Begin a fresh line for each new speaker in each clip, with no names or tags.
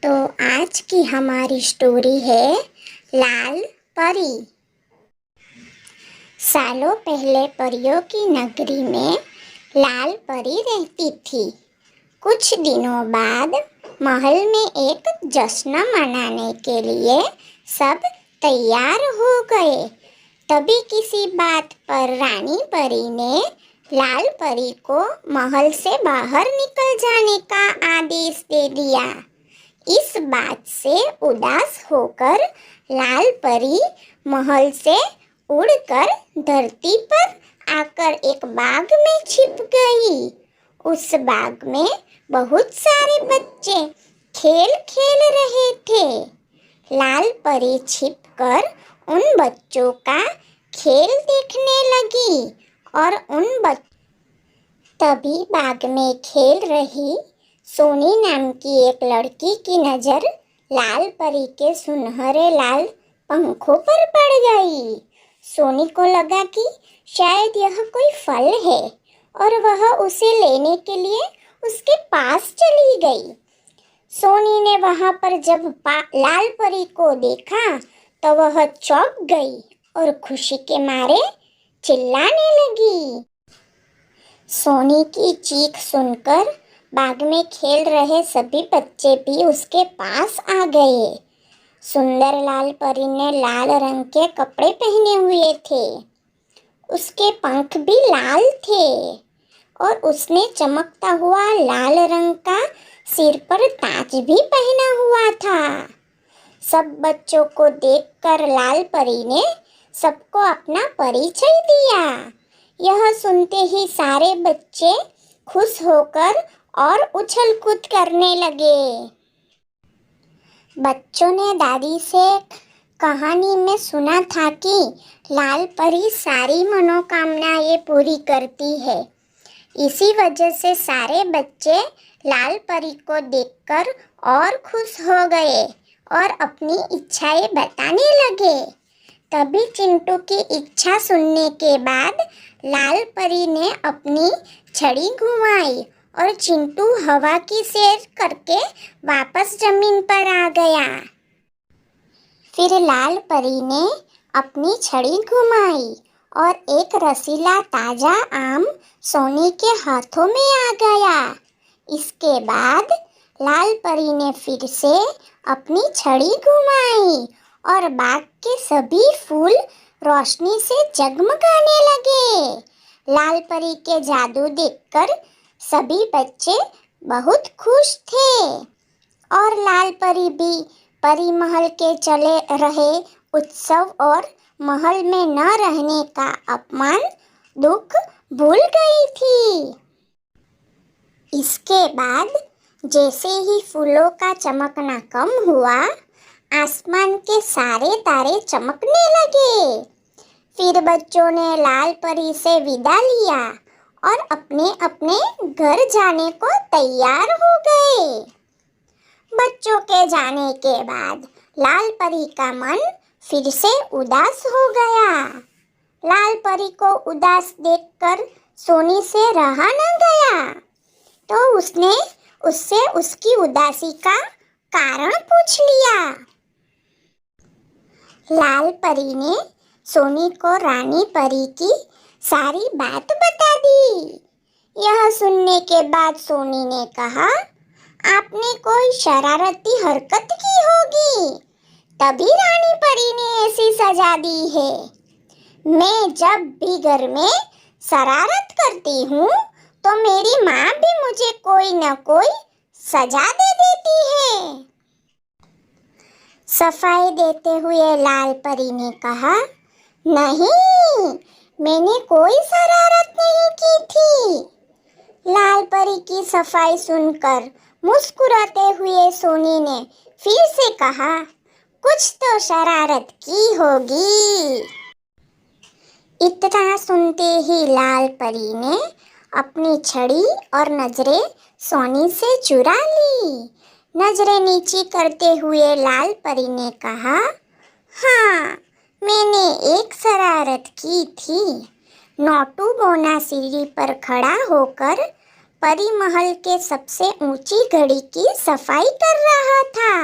तो आज की हमारी स्टोरी है लाल परी। सालों पहले परियों की नगरी में लाल परी रहती थी। कुछ दिनों बाद महल में एक जश्न मनाने के लिए सब तैयार हो गए। तभी किसी बात पर रानी परी ने लाल परी को महल से बाहर निकल जाने का आदेश दे दिया। इस बात से उदास होकर लाल परी महल से उड़कर धरती पर आकर एक बाग में छिप गई। उस बाग में बहुत सारे बच्चे खेल खेल रहे थे। लाल परी छिपकर उन बच्चों का खेल देखने लगी और तभी बाग में खेल रही सोनी नाम की एक लड़की की नज़र लाल परी के सुनहरे लाल पंखों पर पड़ गई। सोनी को लगा कि शायद यह कोई फल है और वह उसे लेने के लिए उसके पास चली गई। सोनी ने वहां पर जब लाल परी को देखा तो वह चौंक गई और खुशी के मारे चिल्लाने लगी। सोनी की चीख सुनकर बाग में खेल रहे सभी बच्चे भी उसके पास आ गए। सुंदर लाल परी ने लाल रंग के कपड़े पहने हुए थे। उसके पंख भी लाल थे और उसने चमकता हुआ लाल रंग का सिर पर ताज भी पहना हुआ था। सब बच्चों को देखकर लाल परी ने सबको अपना परिचय दिया। यह सुनते ही सारे बच्चे खुश होकर और उछल कूद करने लगे। बच्चों ने दादी से कहानी में सुना था कि लाल परी सारी मनोकामनाएं पूरी करती है। इसी वजह से सारे बच्चे लाल परी को देखकर और खुश हो गए और अपनी इच्छाएं बताने लगे। तभी चिंटू की इच्छा सुनने के बाद लाल परी ने अपनी छड़ी घुमाई और चिंटू हवा की सैर करके वापस जमीन पर आ गया। फिर लाल परी ने अपनी छड़ी घुमाई और एक रसीला ताजा आम सोनी के हाथों में आ गया। इसके बाद लाल परी ने फिर से अपनी छड़ी घुमाई और बाग के सभी फूल रोशनी से जगमगाने लगे। लाल परी के जादू देखकर सभी बच्चे बहुत खुश थे और लाल परी भी परी महल के चले रहे उत्सव और महल में न रहने का अपमान दुख भूल गई थी। इसके बाद जैसे ही फूलों का चमकना कम हुआ, आसमान के सारे तारे चमकने लगे। फिर बच्चों ने लाल परी से विदा लिया और अपने अपने घर जाने को तैयार हो गए। बच्चों के जाने के बाद लाल परी का मन फिर से उदास हो गया। लाल परी को उदास देखकर सोनी से रहा न गया, तो उसने उससे उसकी उदासी का कारण पूछ लिया। लाल परी ने सोनी को रानी परी की सारी बात बता दी। यह सुनने के बाद सोनी ने कहा, आपने कोई शरारती हरकत की होगी, तभी रानी परी ने ऐसी सजा दी है। मैं जब भी घर में शरारत करती हूँ तो मेरी माँ भी मुझे कोई न कोई सजा दे देती है। सफाई देते हुए लाल परी ने कहा, नहीं, मैंने कोई शरारत नहीं की थी। लाल परी की सफाई सुनकर मुस्कुराते हुए सोनी ने फिर से कहा, कुछ तो शरारत की होगी। इतना सुनते ही लाल परी ने अपनी छड़ी और नजरें सोनी से चुरा ली। नजरें नीची करते हुए लाल परी ने कहा, हाँ, मैंने एक शरारत की थी। नोटू बोना सीढ़ी पर खड़ा होकर परी महल के सबसे ऊंची घड़ी की सफाई कर रहा था।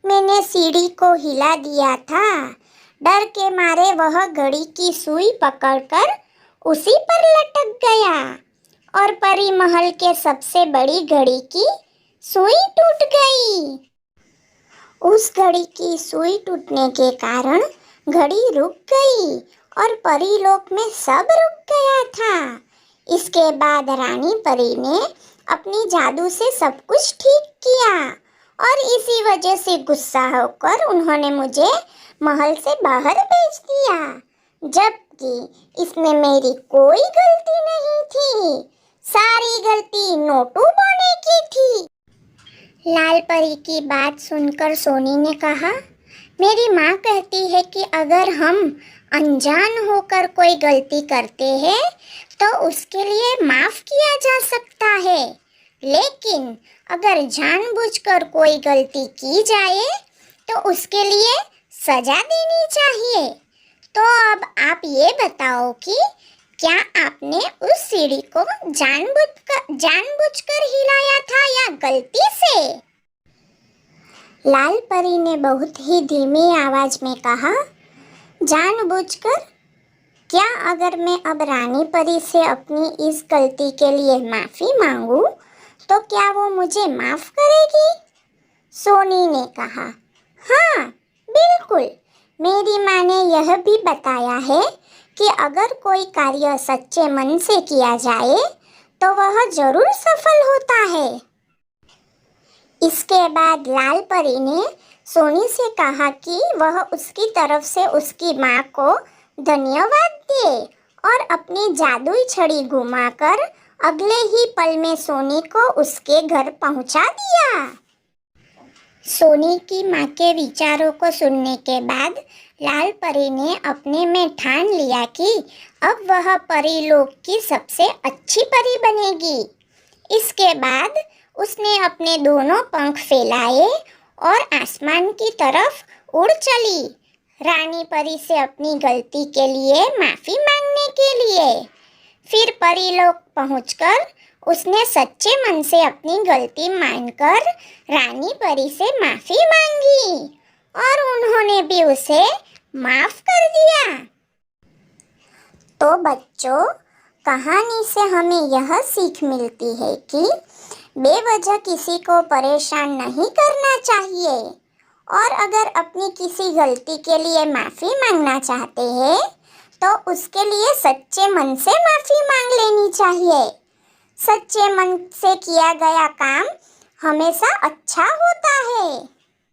मैंने सीढ़ी को हिला दिया था। डर के मारे वह घड़ी की सुई पकड़कर उसी पर लटक गया और परी महल के सबसे बड़ी घड़ी की सुई टूट गई। उस घड़ी की सुई टूटने के कारण घड़ी रुक गई और परीलोक में सब रुक गया था। इसके बाद रानी परी ने अपनी जादू से सब कुछ ठीक किया और इसी वजह से गुस्सा होकर उन्होंने मुझे महल से बाहर भेज दिया, जबकि इसमें मेरी कोई गलती नहीं थी। सारी गलती नोटू बोने की थी। लाल परी की बात सुनकर सोनी ने कहा, मेरी माँ कहती है कि अगर हम अनजान होकर कोई गलती करते हैं तो उसके लिए माफ़ किया जा सकता है, लेकिन अगर जानबूझकर कोई गलती की जाए तो उसके लिए सज़ा देनी चाहिए। तो अब आप ये बताओ कि क्या आपने उस सीढ़ी को जानबूझकर हिलाया था या गलती से? लाल परी ने बहुत ही धीमी आवाज में कहा, जानबूझकर? क्या अगर मैं अब रानी परी से अपनी इस गलती के लिए माफ़ी मांगूं तो क्या वो मुझे माफ़ करेगी? सोनी ने कहा, हाँ बिल्कुल। मेरी माँ ने यह भी बताया है कि अगर कोई कार्य सच्चे मन से किया जाए तो वह जरूर सफल होता है। इसके बाद लाल परी ने सोनी से कहा कि वह उसकी तरफ से उसकी माँ को धन्यवाद दे और अपनी जादुई छड़ी घुमाकर अगले ही पल में सोनी को उसके घर पहुंचा दिया। सोनी की माँ के विचारों को सुनने के बाद लाल परी ने अपने में ठान लिया कि अब वह परीलोक की सबसे अच्छी परी बनेगी। इसके बाद उसने अपने दोनों पंख फैलाए और आसमान की तरफ उड़ चली, रानी परी से अपनी गलती के लिए माफ़ी मांगने के लिए। फिर परीलोक पहुंचकर उसने सच्चे मन से अपनी गलती मानकर रानी परी से माफ़ी मांगी और उन्होंने भी उसे माफ़ कर दिया। तो बच्चों, कहानी से हमें यह सीख मिलती है कि बेवजह किसी को परेशान नहीं करना चाहिए और अगर अपनी किसी गलती के लिए माफ़ी मांगना चाहते हैं तो उसके लिए सच्चे मन से माफ़ी मांग लेनी चाहिए। सच्चे मन से किया गया काम हमेशा अच्छा होता है।